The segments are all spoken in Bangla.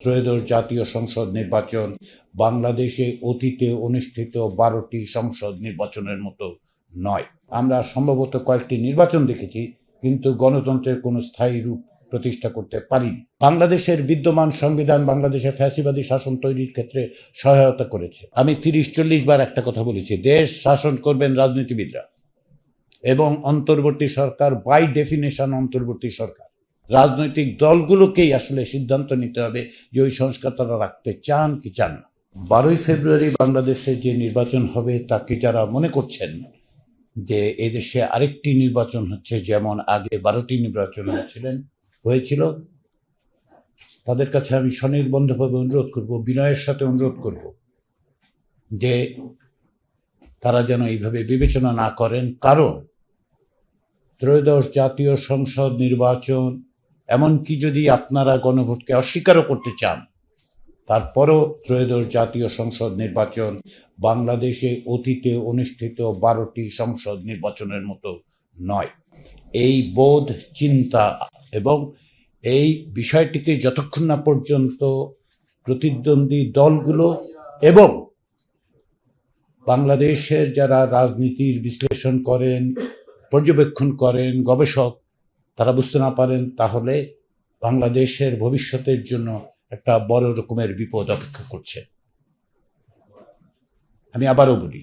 ত্রয়োদশ জাতীয় সংসদ নির্বাচন বাংলাদেশে অতীতে অনুষ্ঠিত 12টি সংসদ নির্বাচনের মতো নয়। আমরা সম্ভবত কয়েকটি নির্বাচন দেখেছি, কিন্তু গণতন্ত্রের কোনো স্থায়ী রূপ প্রতিষ্ঠা করতে পারিনি। বাংলাদেশের বিদ্যমান সংবিধান বাংলাদেশে ফ্যাসিবাদী শাসন তৈরির ক্ষেত্রে সহায়তা করেছে। আমি 30-40 বার একটা কথা বলেছি, দেশ শাসন করবেন রাজনীতিবিদরা, এবং অন্তর্বর্তী সরকার বাই ডেফিনেশন অন্তর্বর্তী সরকার। রাজনৈতিক দলগুলোকেই আসলে সিদ্ধান্ত নিতে হবে যে ওই সংস্কার তারা রাখতে চান কি চান না। 12ই ফেব্রুয়ারি বাংলাদেশে যে নির্বাচন হবে, তাকে যারা মনে করছেন যে এদেশে আরেকটি নির্বাচন হচ্ছে যেমন আগে 12টি নির্বাচন হয়েছিল, তাদের কাছে আমি স্বনির্বন্ধভাবে অনুরোধ করব, বিনয়ের সাথে অনুরোধ করব যে তারা যেন এইভাবে বিবেচনা না করেন। কারণ ত্রয়োদশ জাতীয় সংসদ নির্বাচন, এমনকি যদি আপনারা গণভোটকে অস্বীকারও করতে চান, তারপরও ত্রয়োদশ জাতীয় সংসদ নির্বাচন বাংলাদেশে অতীতে অনুষ্ঠিত 12টি সংসদ নির্বাচনের মতো নয়। এই বোধ, চিন্তা এবং এই বিষয়টিকে যতক্ষণ না পর্যন্ত প্রতিদ্বন্দ্বী দলগুলো এবং বাংলাদেশের যারা রাজনীতির বিশ্লেষণ করেন, পর্যবেক্ষণ করেন, গবেষক, তারা বুঝতে না পারেন, তাহলে বাংলাদেশের ভবিষ্যতের জন্য একটা বড় রকমের বিপদ অপেক্ষা করছে। আমি আবারও বলি,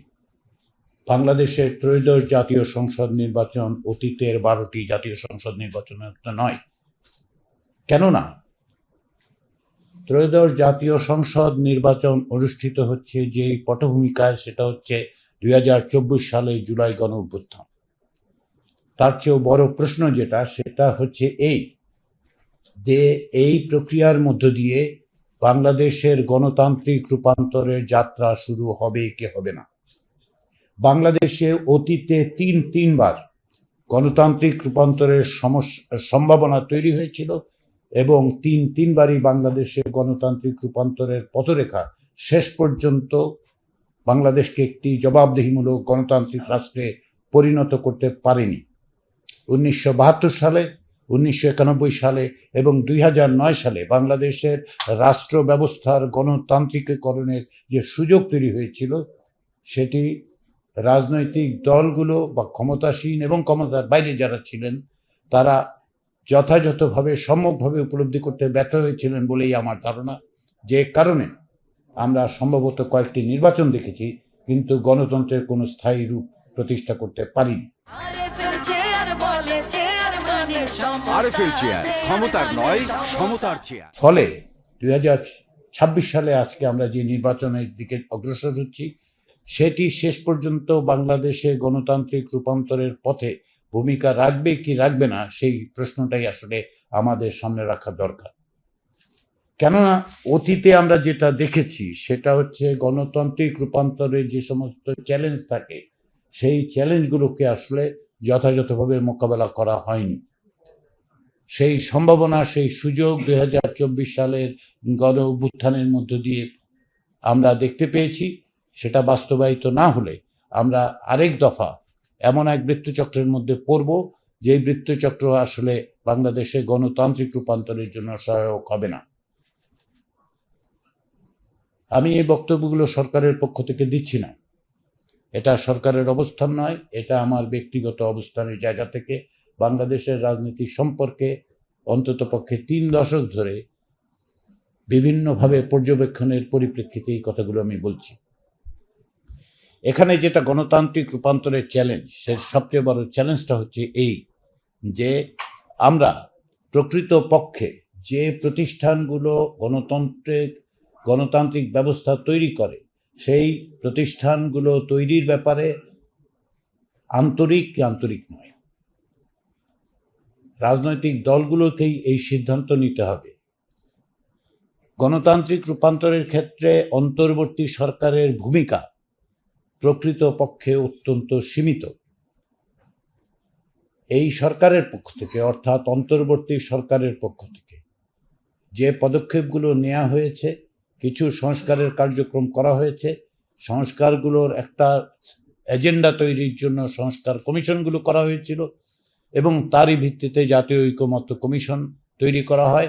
বাংলাদেশের ত্রয়োদশ জাতীয় সংসদ নির্বাচন অতীতের 12টি জাতীয় সংসদ নির্বাচনের তো নয়। কেননা ত্রয়োদশ জাতীয় সংসদ নির্বাচন অনুষ্ঠিত হচ্ছে যে পটভূমিকায়, সেটা হচ্ছে 2024 সালে জুলাই গণ অভ্যুত্থান। তার চেয়েও বড় প্রশ্ন যেটা, সেটা হচ্ছে যে এই প্রক্রিয়ার মধ্য দিয়ে বাংলাদেশের গণতান্ত্রিক রূপান্তরের যাত্রা শুরু হবে কি হবে না। বাংলাদেশে অতীতে তিনবার গণতান্ত্রিক রূপান্তরের সম্ভাবনা তৈরি হয়েছিল, এবং তিনবারই বাংলাদেশে গণতান্ত্রিক রূপান্তরের পথরেখা শেষ পর্যন্ত বাংলাদেশকে একটি জবাবদিহিমূলক গণতান্ত্রিক রাষ্ট্রে পরিণত করতে পারেনি। 1972 সালে, 1991 সালে এবং 2009 সালে বাংলাদেশের রাষ্ট্র ব্যবস্থার গণতান্ত্রিকীকরণের যে সুযোগ তৈরি হয়েছিল, সেটি রাজনৈতিক দলগুলো বা ক্ষমতাসীন এবং ক্ষমতার বাইরে যারা ছিলেন, তারা যথাযথভাবে সম্যকভাবে উপলব্ধি করতে ব্যর্থ হয়েছিলেন বলেই আমার ধারণা। যে কারণে আমরা সম্ভবত কয়েকটি নির্বাচন দেখেছি, কিন্তু গণতন্ত্রের কোনো স্থায়ী রূপ প্রতিষ্ঠা করতে পারিনি। ফলে 2026 সালে আজকে আমরা যে নির্বাচনের দিকে অগ্রসর হচ্ছি, সেটি শেষ পর্যন্ত বাংলাদেশে গণতান্ত্রিক রূপান্তরের পথে ভূমিকা রাখবে কি রাখবে না, সেই প্রশ্নটাই আসলে আমাদের সামনে রাখা দরকার। কেননা অতীতে আমরা যেটা দেখেছি, সেটা হচ্ছে গণতান্ত্রিক রূপান্তরের যে সমস্ত চ্যালেঞ্জ থাকে, সেই চ্যালেঞ্জগুলোকে আসলে যথাযথভাবে মোকাবেলা করা হয়নি। সেই সম্ভাবনা, সেই সুযোগ 2024 সালের গণ অভ্যুত্থানের মধ্য দিয়ে আমরা দেখতে পেয়েছি। সেটা বাস্তবায়িত না হলে আমরা আরেক দফা এমন এক বৃত্তচক্রের মধ্যে পড়ব, যে বৃত্তচক্র আসলে বাংলাদেশে গণতান্ত্রিক রূপান্তরের জন্য সহায়ক হবে না। আমি এই বক্তব্যগুলো সরকারের পক্ষ থেকে দিচ্ছি না, এটা সরকারের অবস্থান নয়, এটা আমার ব্যক্তিগত অবস্থানের জায়গা থেকে বাংলাদেশের রাজনীতি সম্পর্কে অন্ততপক্ষে 3 দশক ধরে বিভিন্নভাবে পর্যবেক্ষণের পরিপ্রেক্ষিতে এই কথাগুলো আমি বলছি। এখানে যেটা গণতান্ত্রিক রূপান্তরের চ্যালেঞ্জ, সে সবচেয়ে বড় চ্যালেঞ্জটা হচ্ছে যে আমরা প্রকৃত পক্ষে যে প্রতিষ্ঠানগুলো গণতান্ত্রিক ব্যবস্থা তৈরি করে, সেই প্রতিষ্ঠানগুলো তৈরির ব্যাপারে আন্তরিক নয়। রাজনৈতিক দলগুলোকেই এই সিদ্ধান্ত নিতে হবে। গণতান্ত্রিক রূপান্তরের ক্ষেত্রে অন্তর্বর্তী সরকারের ভূমিকা প্রকৃত পক্ষে অত্যন্ত সীমিত। এই সরকারের পক্ষ থেকে, অর্থাৎ অন্তর্বর্তী সরকারের পক্ষ থেকে যে পদক্ষেপগুলো নেওয়া হয়েছে, কিছু সংস্কারের কার্যক্রম করা হয়েছে, সংস্কারগুলোর একটা এজেন্ডা তৈরির জন্য সংস্কার কমিশনগুলো করা হয়েছিল, এবং তারই ভিত্তিতে জাতীয় ঐকমত্য কমিশন তৈরি করা হয়,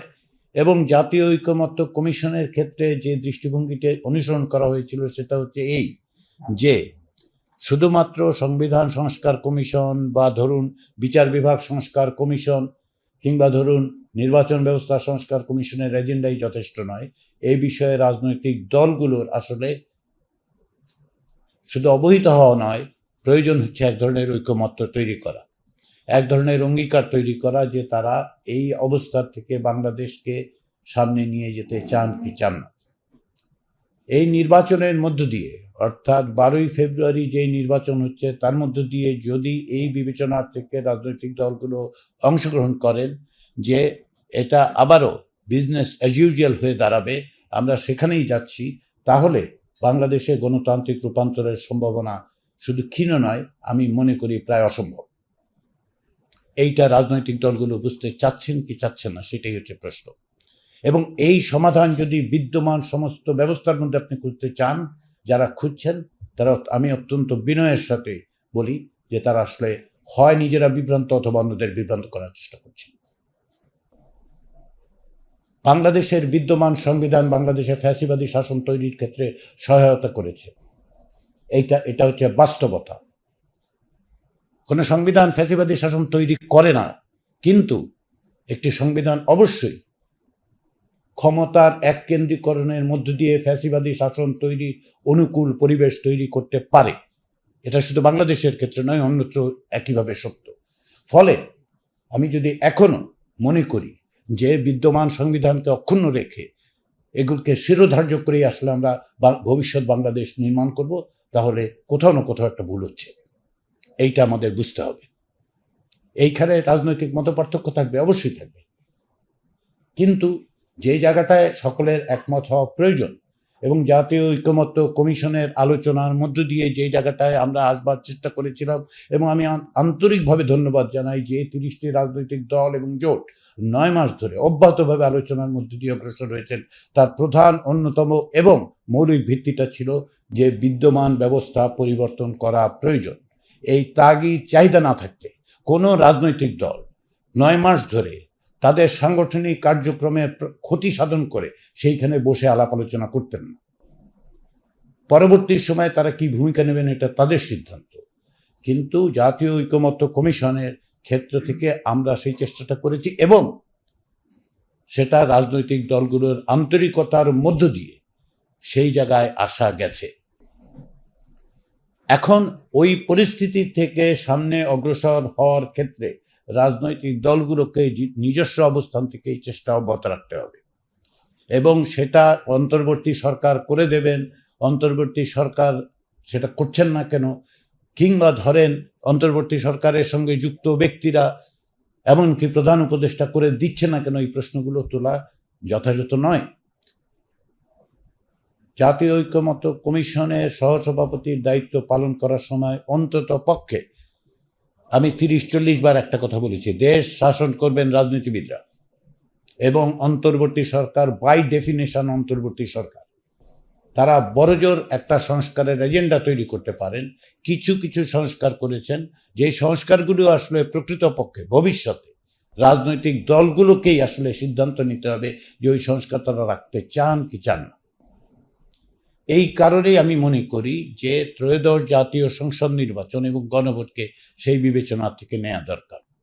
এবং জাতীয় ঐকমত্য কমিশনের ক্ষেত্রে যে দৃষ্টিভঙ্গিটি অনুসরণ করা হয়েছিল সেটা হচ্ছে এই, যে শুধুমাত্র সংবিধান সংস্কার কমিশন বা ধরুন বিচার বিভাগ সংস্কার কমিশন কিংবা ধরুন নির্বাচন ব্যবস্থা সংস্কার কমিশনের এজেন্ডাই যথেষ্ট নয়। এই বিষয়ে রাজনৈতিক দলগুলোর আসলে শুধু অবহিত হওয়া নয়, প্রয়োজন হচ্ছে এক ধরনের ঐকমত্য তৈরি করা, এক ধরনের অঙ্গীকার তৈরি করা যে তারা এই অবস্থা থেকে বাংলাদেশকে সামনে নিয়ে যেতে চান কি চান না। এই নির্বাচনের মধ্য দিয়ে, অর্থাৎ 12ই ফেব্রুয়ারি যেই নির্বাচন হচ্ছে তার মধ্য দিয়ে যদি এই বিবেচনার থেকে রাজনৈতিক দলগুলো অংশগ্রহণ করেন যে এটা আবারও বিজনেস অ্যাজ ইউজুয়াল হয়ে দাঁড়াবে, আমরা সেখানেই যাচ্ছি, তাহলে বাংলাদেশে গণতান্ত্রিক রূপান্তরের সম্ভাবনা শুধু ক্ষীণ নয়, আমি মনে করি প্রায় অসম্ভব। এইটা রাজনৈতিক দলগুলো বুঝতে চাচ্ছেন কি চাচ্ছেন না, সেটাই হচ্ছে প্রশ্ন। এবং এই সমাধান যদি বিদ্যমান সমস্ত ব্যবস্থার মধ্যে আপনি খুঁজতে চান, যারা খুঁজছেন তারা, আমি অত্যন্ত বিনয়ের সাথে বলি যে তারা আসলে হয় নিজেরা বিভ্রান্ত অথবা অন্যদের বিভ্রান্ত করার চেষ্টা করছেন। বাংলাদেশের বিদ্যমান সংবিধান বাংলাদেশে ফ্যাসিবাদী শাসন তৈরির ক্ষেত্রে সহায়তা করেছে, এটা হচ্ছে বাস্তবতা। কোনো সংবিধান ফ্যাসিবাদী শাসন তৈরি করে না, কিন্তু একটি সংবিধান অবশ্যই ক্ষমতার এককেন্দ্রীকরণের মধ্য দিয়ে ফ্যাসিবাদী শাসন তৈরি অনুকূল পরিবেশ তৈরি করতে পারে। এটা শুধু বাংলাদেশের ক্ষেত্রে নয়, অন্যত্র একইভাবে সত্য। ফলে আমি যদি এখনো মনে করি যে বিদ্যমান সংবিধানকে অক্ষুণ্ণ রেখে এগুলোকে শিরোধার্য করে আসলে আমরা ভবিষ্যৎ বাংলাদেশ নির্মাণ করব, তাহলে কোথাও না কোথাও একটা ভুল হচ্ছে, এইটা আমাদের বুঝতে হবে। এইখানে রাজনৈতিক মতপার্থক্য থাকবে, অবশ্যই থাকবে, কিন্তু যে জায়গাটায় সকলের একমত হওয়া প্রয়োজন এবং জাতীয় ঐকমত্য কমিশনের আলোচনার মধ্য দিয়ে যে জায়গাটায় আমরা আসবার চেষ্টা করেছিলাম, এবং আমি আন্তরিকভাবে ধন্যবাদ জানাই যে 30টি রাজনৈতিক দল এবং জোট 9 মাস ধরে অব্যাহতভাবে আলোচনার মধ্য দিয়ে অগ্রসর হয়েছেন, তার প্রধান অন্যতম এবং মৌলিক ভিত্তিটা ছিল যে বিদ্যমান ব্যবস্থা পরিবর্তন করা প্রয়োজন। এই তাগিদ চাহিদা না থাকতে কোনো রাজনৈতিক দল 9 মাস ধরে তাদের সাংগঠনিক কার্যক্রমের ক্ষতি সাধন করে সেইখানে বসে আলাপ আলোচনা করতেন না। পরবর্তী সময়ে তারা কি ভূমিকা নেবেন এটা তাদের সিদ্ধান্ত, কিন্তু জাতীয় ঐকমত্য কমিশনের ক্ষেত্র থেকে আমরা সেই চেষ্টাটা করেছি এবং সেটা রাজনৈতিক দলগুলোর আন্তরিকতার মধ্য দিয়ে সেই জায়গায় আসা গেছে। এখন ওই পরিস্থিতি থেকে সামনে অগ্রসর হওয়ার ক্ষেত্রে রাজনৈতিক দলগুলোকে নিজস্ব অবস্থান থেকে এই চেষ্টা অব্যাহত রাখতে হবে, এবং সেটা অন্তর্বর্তী সরকার করে দেবেন, অন্তর্বর্তী সরকার সেটা করছেন না কেন, কিংবা ধরেন অন্তর্বর্তী সরকারের সঙ্গে যুক্ত ব্যক্তিরা এমনকি প্রধান উপদেষ্টা করে দিচ্ছে না কেন, এই প্রশ্নগুলো তোলা যথাযথ নয়। জাতীয় ঐকমত্য কমিশনের সহসভাপতির দায়িত্ব পালন করার সময় অন্তত পক্ষে আমি 30-40 বার একটা কথা বলেছি, দেশ শাসন করবেন রাজনীতিবিদরা, এবং অন্তর্বর্তী সরকার বাই ডেফিনেশন অন্তর্বর্তী সরকার, তারা বড়জোর একটা সংস্কারের এজেন্ডা তৈরি করতে পারেন। কিছু কিছু সংস্কার করেছেন, যে সংস্কারগুলো আসলে প্রকৃতপক্ষে ভবিষ্যতে রাজনৈতিক দলগুলোকেই আসলে সিদ্ধান্ত নিতে হবে যে ওই সংস্কার তারা রাখতে চান কি চান না। এই কারণেই আমি মনে করি যে ত্রয়োদশ জাতীয় সংসদ নির্বাচন এবং গণভোটকে সেই বিবেচনা থেকে নেওয়া দরকার।